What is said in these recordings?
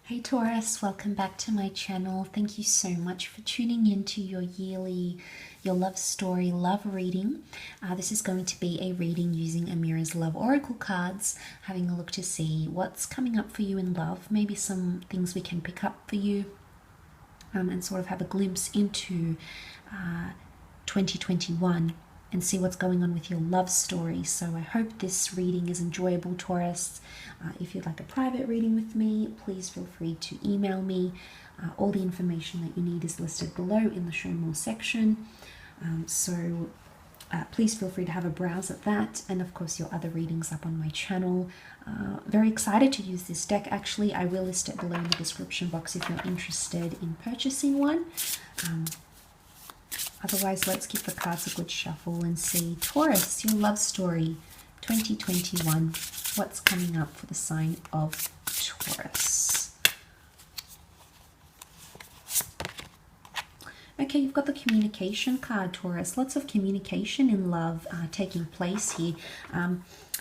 Hey Taurus, welcome back to my channel. Thank you so much for tuning in to your love story, love reading. This is going to be a reading using Amira's Love Oracle cards, having a look to see what's coming up for you in love, maybe some things we can pick up for you, and sort of have a glimpse into 2021 and see what's going on with your love story. So I hope this reading is enjoyable, Taurus. If you'd like a private reading with me, please feel free to email me. All the information that you need is listed below in the Show More section. Please feel free to have a browse at that, and of course your other readings up on my channel. Very excited to use this deck. Actually, I will list it below in the description box if you're interested in purchasing one. Otherwise, let's give the cards a good shuffle and see. Taurus, your love story 2021. What's coming up for the sign of Taurus? Okay, you've got the communication card, Taurus. Lots of communication in love taking place here.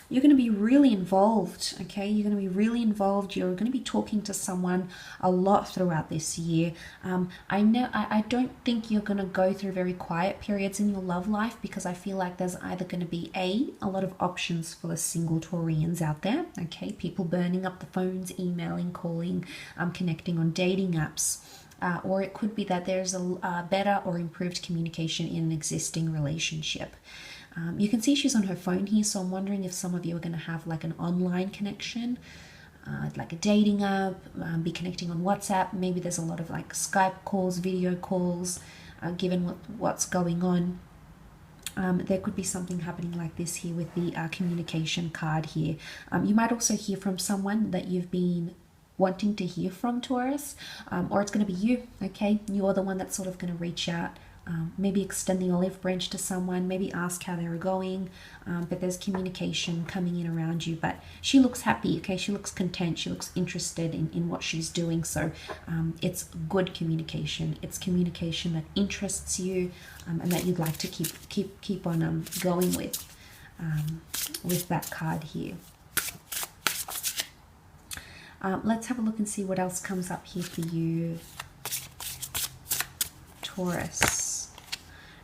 You're going to be really involved, okay? You're going to be really involved. You're going to be talking to someone a lot throughout this year. I don't think you're going to go through very quiet periods in your love life, because I feel like there's either going to be a lot of options for the single Taurians out there, okay? People burning up the phones, emailing, calling, connecting on dating apps. Or it could be that there's a better or improved communication in an existing relationship. You can see she's on her phone here, so I'm wondering if some of you are going to have like an online connection, like a dating app, be connecting on WhatsApp. Maybe there's a lot of like Skype calls, video calls, given what's going on. There could be something happening like this here with the communication card here. You might also hear from someone that you've been wanting to hear from, Taurus, or it's going to be you, okay? You're the one that's sort of going to reach out, maybe extend the olive branch to someone, maybe ask how they're going, but there's communication coming in around you. But she looks happy, okay? She looks content, she looks interested in what she's doing. So it's good communication. It's communication that interests you, and that you'd like to keep on going with that card here. Let's have a look and see what else comes up here for you, Taurus.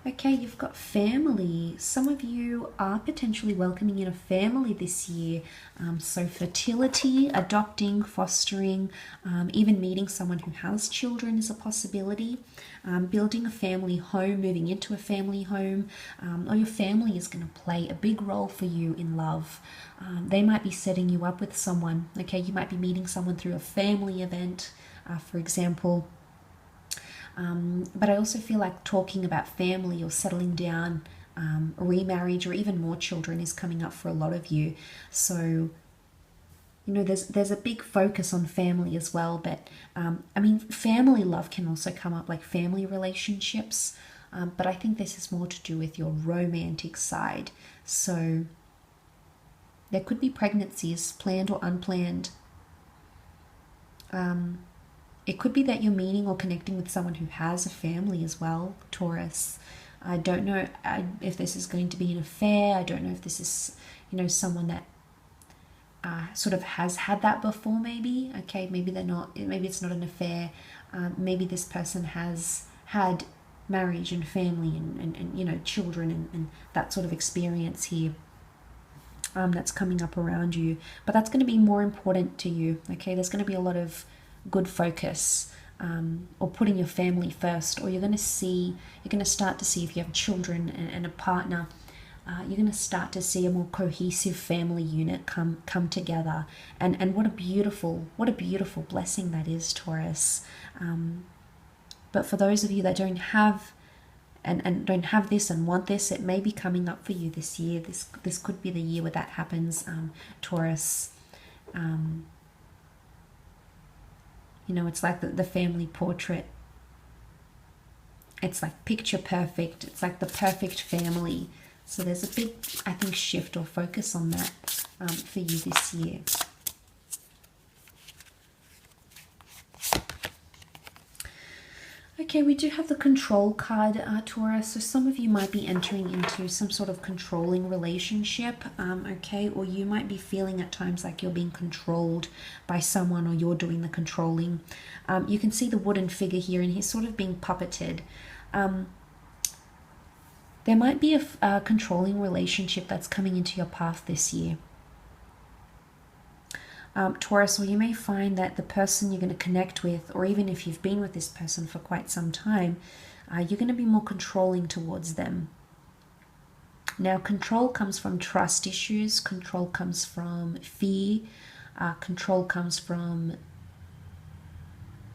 Okay, you've got family. Some of you are potentially welcoming in a family this year. So fertility, adopting, fostering, even meeting someone who has children is a possibility. Building a family home, moving into a family home, or your family is going to play a big role for you in love. They might be setting you up with someone, okay? You might be meeting someone through a family event, for example. But I also feel like talking about family or settling down, remarriage, or even more children is coming up for a lot of you. So, you know, there's a big focus on family as well. But, I mean, family love can also come up, like family relationships. But I think this is more to do with your romantic side. So there could be pregnancies, planned or unplanned. It could be that you're meeting or connecting with someone who has a family as well, Taurus. I don't know if this is going to be an affair. I don't know if this is, you know, someone that sort of has had that before, maybe. Okay, maybe they're not. Maybe it's not an affair. Maybe this person has had marriage and family and you know, children and that sort of experience here. That's coming up around you. But that's going to be more important to you, okay? There's going to be a lot of good focus, or putting your family first, or you're going to start to see, if you have children and a partner, you're going to start to see a more cohesive family unit come together. And what a beautiful blessing that is, Taurus. But for those of you that don't have and don't have this and want this, it may be coming up for you this year. This could be the year where that happens, Taurus. You know, it's like the family portrait. It's like picture perfect. It's like the perfect family. So there's a big, I think, shift or focus on that for you this year. Okay, we do have the control card, Taurus. So some of you might be entering into some sort of controlling relationship, okay? Or you might be feeling at times like you're being controlled by someone, or you're doing the controlling. You can see the wooden figure here, and he's sort of being puppeted. There might be a controlling relationship that's coming into your path this year. Taurus, or you may find that the person you're going to connect with, or even if you've been with this person for quite some time, you're going to be more controlling towards them. Now, control comes from trust issues, control comes from fear, control comes from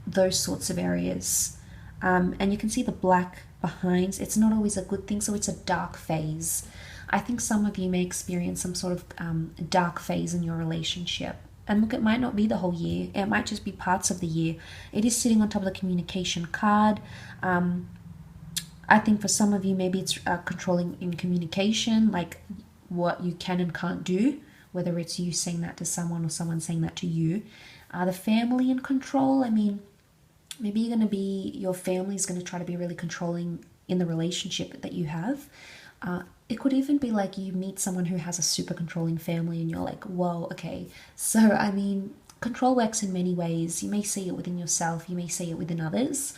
those sorts of areas. And you can see the black behind. It's not always a good thing, so it's a dark phase. I think some of you may experience some sort of dark phase in your relationship. And look, it might not be the whole year. It might just be parts of the year. It is sitting on top of the communication card. I think for some of you, maybe it's controlling in communication, like what you can and can't do, whether it's you saying that to someone or someone saying that to you. The family in control, I mean, maybe your family's going to try to be really controlling in the relationship that you have. It could even be like you meet someone who has a super controlling family and you're like, whoa, okay. So, I mean, control works in many ways. You may see it within yourself. You may see it within others,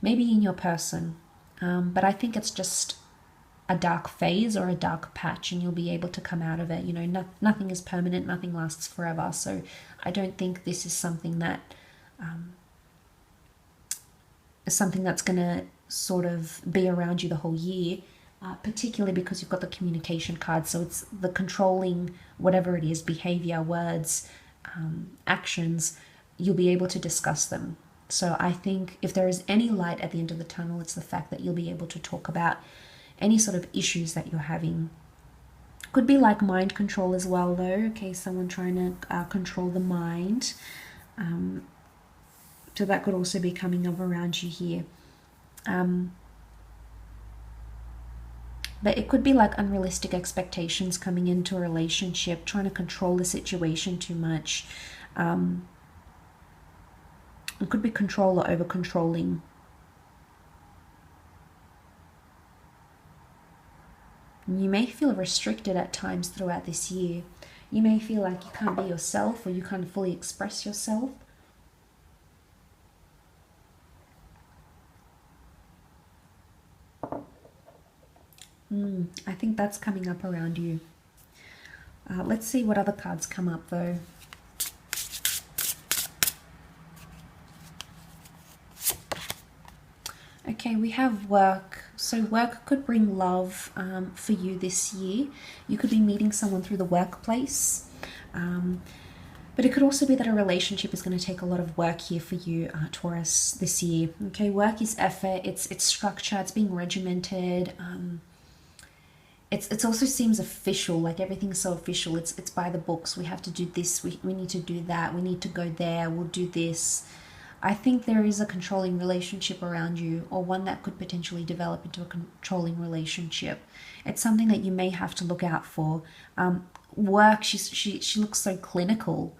maybe in your person. But I think it's just a dark phase or a dark patch, and you'll be able to come out of it. You know, nothing is permanent. Nothing lasts forever. So I don't think this is something that that's going to sort of be around you the whole year. Particularly because you've got the communication card. So it's the controlling, whatever it is, behavior, words, actions, you'll be able to discuss them. So I think if there is any light at the end of the tunnel, it's the fact that you'll be able to talk about any sort of issues that you're having. Could be like mind control as well, though. Okay, someone trying to control the mind. So that could also be coming up around you here. But it could be like unrealistic expectations coming into a relationship, trying to control the situation too much. It could be control or over-controlling. You may feel restricted at times throughout this year. You may feel like you can't be yourself, or you can't fully express yourself. I think that's coming up around you. Let's see what other cards come up, though. Okay, we have work. So work could bring love for you this year. You could be meeting someone through the workplace. But it could also be that a relationship is going to take a lot of work here for you, Taurus, this year. Okay, work is effort. It's structure. It's being regimented. It also seems official, like everything's so official. It's by the books. We have to do this. We need to do that. We need to go there. We'll do this. I think there is a controlling relationship around you, or one that could potentially develop into a controlling relationship. It's something that you may have to look out for. Work, she looks so clinical.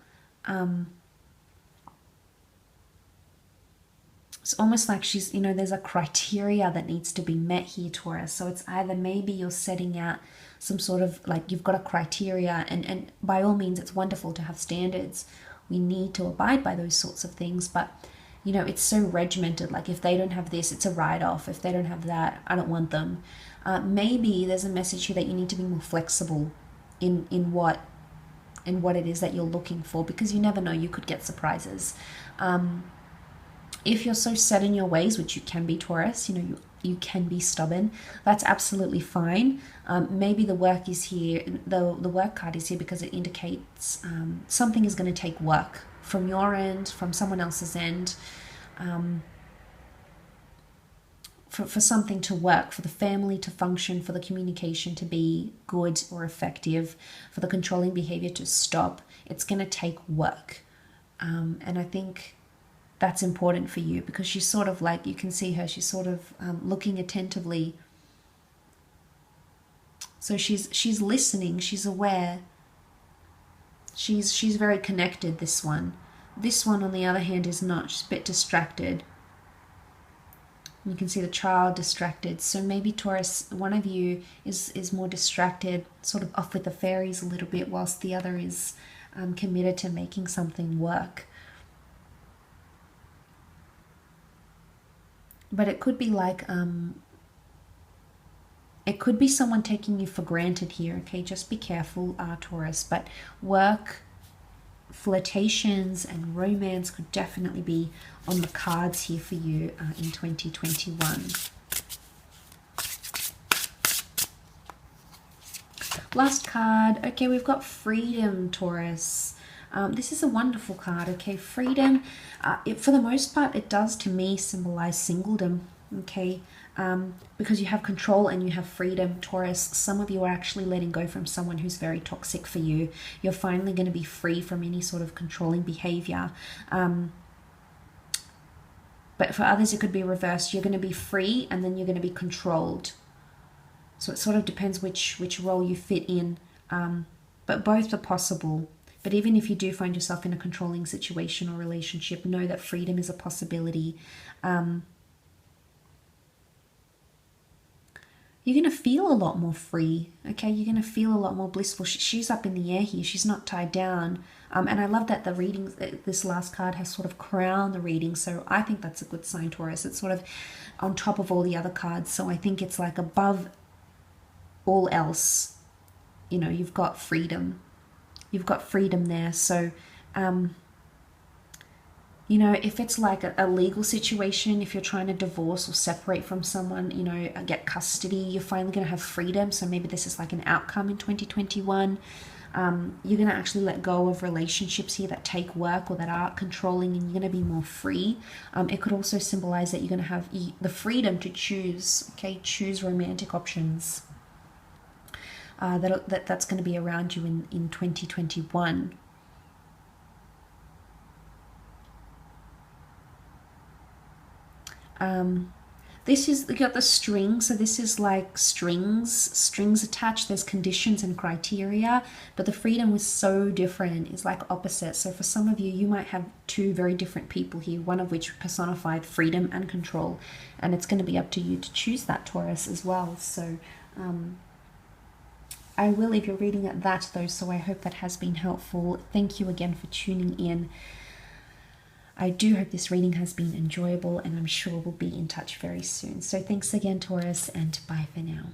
It's almost like she's, there's a criteria that needs to be met here, Taurus. So it's either maybe you're setting out some sort of, like, you've got a criteria, and by all means, it's wonderful to have standards. We need to abide by those sorts of things, but, it's so regimented. Like, if they don't have this, it's a write-off. If they don't have that, I don't want them. Maybe there's a message here that you need to be more flexible in what it is that you're looking for, because you never know, you could get surprises. If you're so set in your ways, which you can be, Taurus, you can be stubborn, that's absolutely fine. Maybe the work is here, the work card is here because it indicates something is going to take work from your end, from someone else's end, for something to work, for the family to function, for the communication to be good or effective, for the controlling behavior to stop. It's going to take work. And I think that's important for you, because she's sort of like, you can see her, she's sort of looking attentively. So she's listening, she's aware, she's very connected, this one. This one, on the other hand, is not. She's a bit distracted. You can see the child distracted. So maybe Taurus, one of you is more distracted, sort of off with the fairies a little bit, whilst the other is committed to making something work. But it could be like, it could be someone taking you for granted here, okay? Just be careful, Taurus. But work, flirtations and romance could definitely be on the cards here for you in 2021. Last card. Okay, we've got freedom, Taurus. This is a wonderful card, okay? Freedom, for the most part, it does to me symbolize singledom, okay? Because you have control and you have freedom, Taurus. Some of you are actually letting go from someone who's very toxic for you. You're finally going to be free from any sort of controlling behavior. But for others, it could be reversed. You're going to be free and then you're going to be controlled. So it sort of depends which role you fit in. But both are possible. But even if you do find yourself in a controlling situation or relationship, know that freedom is a possibility. You're going to feel a lot more free, okay? You're going to feel a lot more blissful. She's up in the air here. She's not tied down. And I love that the reading, this last card has sort of crowned the reading. So I think that's a good sign, Taurus. It's sort of on top of all the other cards. So I think it's like above all else. You know, you've got freedom. You've got freedom there. So, you know, if it's like a legal situation, if you're trying to divorce or separate from someone, you know, get custody, you're finally going to have freedom. So maybe this is like an outcome in 2021. You're going to actually let go of relationships here that take work or that are controlling, and you're going to be more free. It could also symbolize that you're going to have the freedom to choose, okay, choose romantic options. That's going to be around you in 2021. This is, you got the string, so this is like strings attached. There's conditions and criteria, but the freedom was so different. It's like opposite. So for some of you, you might have two very different people here, one of which personified freedom and control, and it's going to be up to you to choose that, Taurus, as well. So I will leave your reading at that, though, so I hope that has been helpful. Thank you again for tuning in. I do hope this reading has been enjoyable, and I'm sure we'll be in touch very soon. So thanks again, Taurus, and bye for now.